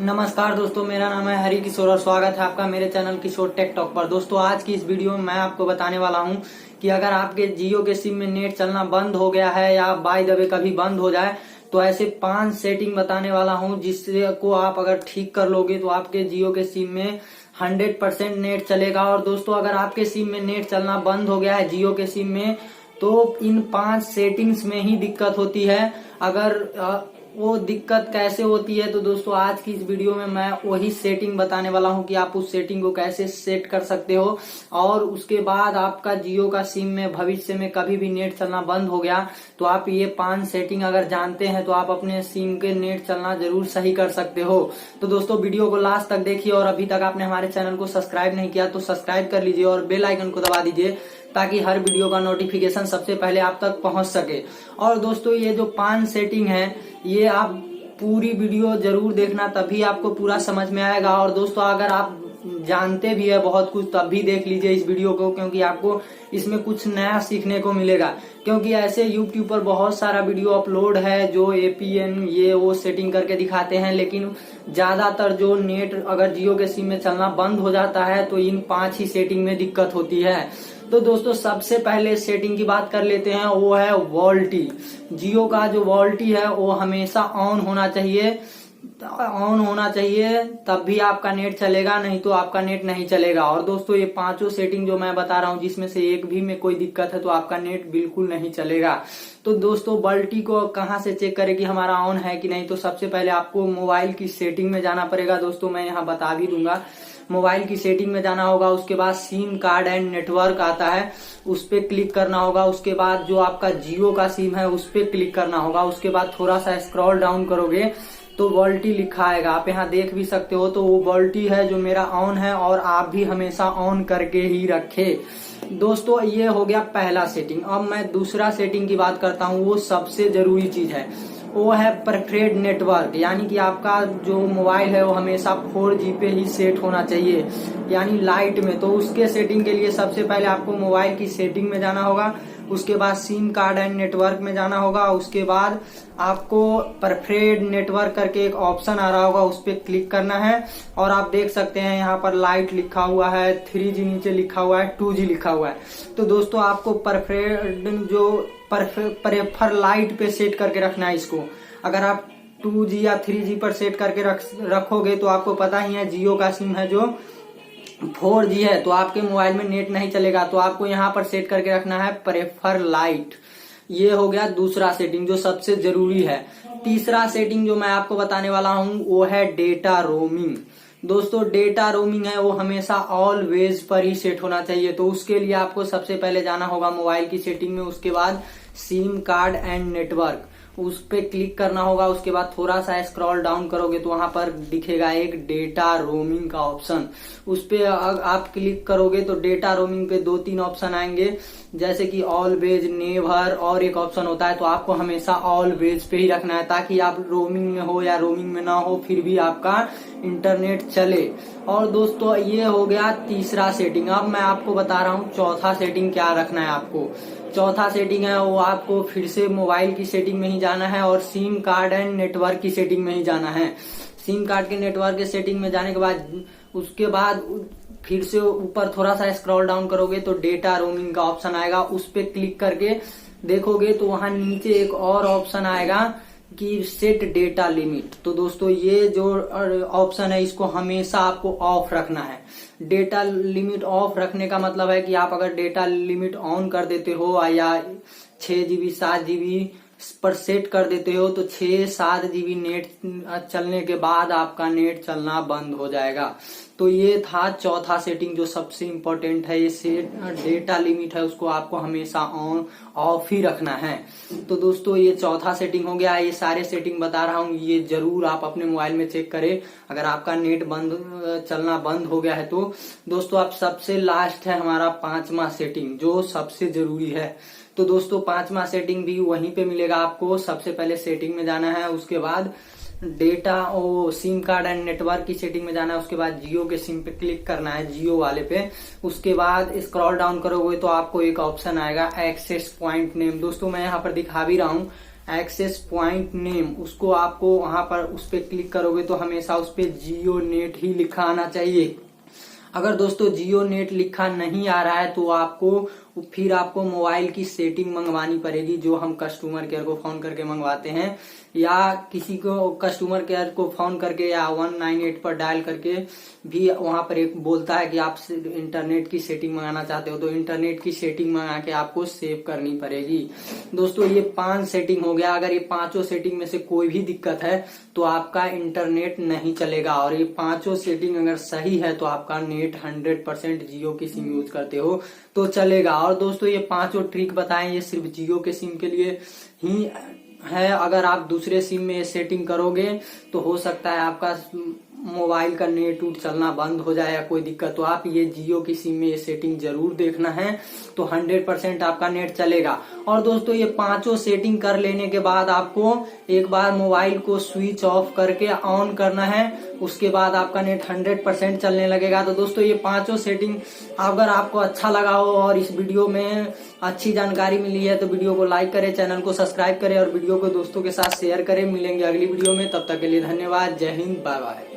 नमस्कार दोस्तों, मेरा नाम है हरि किशोर और स्वागत है आपका मेरे चैनल किशोर टेक टॉक पर। दोस्तों आज की इस वीडियो में मैं आपको बताने वाला हूं कि अगर आपके जियो के सिम में नेट चलना बंद हो गया है या बाय द वे कभी बंद हो जाए तो ऐसे 5 सेटिंग बताने वाला हूं जिससे को आप अगर ठीक कर लोगे तो आपके जियो के सिम में 100% नेट चलेगा। और दोस्तों अगर आपके सिम में नेट चलना बंद हो गया है जियो के सिम में तो इन 5 सेटिंग्स में ही दिक्कत होती है। अगर वो दिक्कत कैसे होती है तो दोस्तों आज की इस वीडियो में मैं वही सेटिंग बताने वाला हूं कि आप उस सेटिंग को कैसे सेट कर सकते हो। और उसके बाद आपका जियो का सिम में भविष्य में कभी भी नेट चलना बंद हो गया तो आप ये 5 सेटिंग अगर जानते हैं तो आप अपने सिम के नेट चलना जरूर सही कर सकते हो। तो दोस्तों वीडियो को लास्ट तक देखिए और अभी तक आपने हमारे चैनल को सब्सक्राइब नहीं किया तो सब्सक्राइब कर लीजिए और बेल आइकन को दबा दीजिए ताकि हर वीडियो का नोटिफिकेशन सबसे पहले आप तक पहुंच सके। और दोस्तों ये जो 5 सेटिंग है ये आप पूरी वीडियो जरूर देखना तभी आपको पूरा समझ में आएगा। और दोस्तों अगर आप जानते भी है बहुत कुछ तब भी देख लीजिए इस वीडियो को, क्योंकि आपको इसमें कुछ नया सीखने को मिलेगा। क्योंकि ऐसे YouTube पर बहुत सारा वीडियो अपलोड है जो APN ये वो सेटिंग करके दिखाते हैं, लेकिन ज्यादातर जो नेट अगर जियो के सिम में चलना बंद हो जाता है तो इन 5 ही सेटिंग में दिक्कत होती है। तो दोस्तों सबसे पहले सेटिंग की बात कर लेते हैं, वो है वॉल्टी। जियो का जो वॉल्टी है वो हमेशा ऑन होना चाहिए तब भी आपका नेट चलेगा, नहीं तो आपका नेट नहीं चलेगा। और दोस्तों ये 5 सेटिंग जो मैं बता रहा हूँ जिसमें से एक भी में कोई दिक्कत है तो आपका नेट बिल्कुल नहीं चलेगा। तो दोस्तों वॉल्टी को कहाँ से चेक करें कि हमारा ऑन है कि नहीं, तो सबसे पहले आपको मोबाइल की सेटिंग में जाना पड़ेगा। दोस्तों मैं यहाँ बता भी दूंगा, मोबाइल की सेटिंग में जाना होगा, उसके बाद सिम कार्ड एंड नेटवर्क आता है उस पे क्लिक करना होगा। उसके बाद जो आपका जियो का सिम है उस पे क्लिक करना होगा। उसके बाद थोड़ा सा स्क्रॉल डाउन करोगे तो वॉल्टी लिखा आएगा, आप यहाँ देख भी सकते हो। तो वो वॉल्टी है जो मेरा ऑन है और आप भी हमेशा ऑन करके ही रखे। दोस्तों ये हो गया पहला सेटिंग। अब मैं दूसरा सेटिंग की बात करता हूँ, वो सबसे जरूरी चीज है, वो है प्रेफर्ड नेटवर्क। यानी कि आपका जो मोबाइल है वो हमेशा 4G पे ही सेट होना चाहिए, यानी लाइट में। तो उसके सेटिंग के लिए सबसे पहले आपको मोबाइल की सेटिंग में जाना होगा, उसके बाद सिम कार्ड एंड नेटवर्क में जाना होगा। उसके बाद आपको प्रेफर्ड नेटवर्क करके एक ऑप्शन आ रहा होगा, उस पर क्लिक करना है। और आप देख सकते हैं यहाँ पर लाइट लिखा हुआ है, 3G नीचे लिखा हुआ है, 2G लिखा हुआ है। तो दोस्तों आपको प्रेफर्ड जो प्रेफर लाइट पे सेट करके रखना है इसको। अगर आप 2G या 3G पर सेट करके रखोगे तो आपको पता ही है जियो का सिम है जो 4G है तो आपके मोबाइल में नेट नहीं चलेगा। तो आपको यहाँ पर सेट करके रखना है प्रेफर लाइट। ये हो गया दूसरा सेटिंग जो सबसे जरूरी है। तीसरा सेटिंग जो मैं आपको बताने वाला हूँ वो है डेटा रोमिंग। दोस्तों डेटा रोमिंग है वो हमेशा ऑलवेज पर ही सेट होना चाहिए। तो उसके लिए आपको सबसे पहले जाना होगा मोबाइल की सेटिंग में, उसके बाद सिम कार्ड एंड नेटवर्क उस पे क्लिक करना होगा। उसके बाद थोड़ा सा स्क्रॉल डाउन करोगे तो वहां पर दिखेगा एक डेटा रोमिंग का ऑप्शन, उस पे आप क्लिक करोगे तो डेटा रोमिंग पे 2-3 ऑप्शन आएंगे, जैसे कि ऑलवेज, नेवर और एक ऑप्शन होता है। तो आपको हमेशा ऑलवेज पे ही रखना है ताकि आप रोमिंग में हो या रोमिंग में ना हो फिर भी आपका इंटरनेट चले। और दोस्तों ये हो गया तीसरा सेटिंग। अब मैं आपको बता रहा हूँ चौथा सेटिंग क्या रखना है आपको। चौथा सेटिंग है वो आपको फिर से मोबाइल की सेटिंग में ही जाना है और सिम कार्ड एंड नेटवर्क की सेटिंग में ही जाना है। सिम कार्ड के नेटवर्क के सेटिंग में जाने के बाद उसके बाद फिर से ऊपर थोड़ा सा स्क्रॉल डाउन करोगे तो डेटा रोमिंग का ऑप्शन आएगा, उस पे क्लिक करके देखोगे तो वहां नीचे एक और ऑप्शन आएगा कि सेट डेटा लिमिट। तो दोस्तों ये जो ऑप्शन है इसको हमेशा आपको ऑफ रखना है। डेटा लिमिट ऑफ रखने का मतलब है कि आप अगर डेटा लिमिट ऑन कर देते हो या 6GB 7GB पर सेट कर देते हो तो 6-7GB नेट चलने के बाद आपका नेट चलना बंद हो जाएगा। तो ये था चौथा सेटिंग जो सबसे इम्पोर्टेंट है, ये सेट डेटा लिमिट है उसको आपको हमेशा ऑन ऑफ ही रखना है। तो दोस्तों ये चौथा सेटिंग हो गया। ये सारे सेटिंग बता रहा हूँ ये जरूर आप अपने मोबाइल में चेक करें अगर आपका नेट चलना बंद हो गया है तो। दोस्तों अब सबसे लास्ट है हमारा 5वां सेटिंग जो सबसे जरूरी है। तो दोस्तों 5वां सेटिंग भी वहीं पे मिलेगा आपको। सबसे पहले सेटिंग में जाना है, उसके बाद data SIM card and network की सेटिंग में जाना है, उसके बाद जियो के सिम पे क्लिक करना है, जियो वाले पे। उसके बाद स्क्रॉल डाउन करोगे तो आपको एक ऑप्शन आएगा एक्सेस पॉइंट नेम। दोस्तों मैं यहाँ पर दिखा भी रहा हूँ एक्सेस पॉइंट नेम, उसको आपको वहां पर उस पर क्लिक करोगे तो हमेशा उस पर जियो नेट ही लिखा आना चाहिए। अगर दोस्तों जियो नेट लिखा नहीं आ रहा है तो फिर आपको मोबाइल की सेटिंग मंगवानी पड़ेगी, जो हम कस्टमर केयर को फोन करके मंगवाते हैं, या किसी को कस्टमर केयर को फोन करके या 198 पर डायल करके भी वहां पर एक बोलता है कि आप इंटरनेट की सेटिंग मंगाना चाहते हो, तो इंटरनेट की सेटिंग मंगा के आपको सेव करनी पड़ेगी। दोस्तों ये 5 सेटिंग हो गया। अगर ये 5 सेटिंग में से कोई भी दिक्कत है तो आपका इंटरनेट नहीं चलेगा, और ये 5 सेटिंग अगर सही है तो आपका नेट 100% जियो की सिम यूज करते हो तो चलेगा। और दोस्तों ये 5 ट्रिक बताएं, ये सिर्फ जियो के सिम के लिए ही है। अगर आप दूसरे सिम में ये सेटिंग करोगे तो हो सकता है आपका मोबाइल का नेट उट चलना बंद हो जाए या कोई दिक्कत, तो आप ये जियो की सिम में ये सेटिंग जरूर देखना है, तो 100% आपका नेट चलेगा। और दोस्तों ये 5 सेटिंग कर लेने के बाद आपको एक बार मोबाइल को स्विच ऑफ करके ऑन करना है, उसके बाद आपका नेट 100% चलने लगेगा। तो दोस्तों ये 5 सेटिंग अगर आपको अच्छा लगा हो और इस वीडियो में अच्छी जानकारी मिली है तो वीडियो को लाइक करें, चैनल को सब्सक्राइब करें और वीडियो को दोस्तों के साथ शेयर करें। मिलेंगे अगली वीडियो में, तब तक के लिए धन्यवाद। जय हिंद, बाय बाय।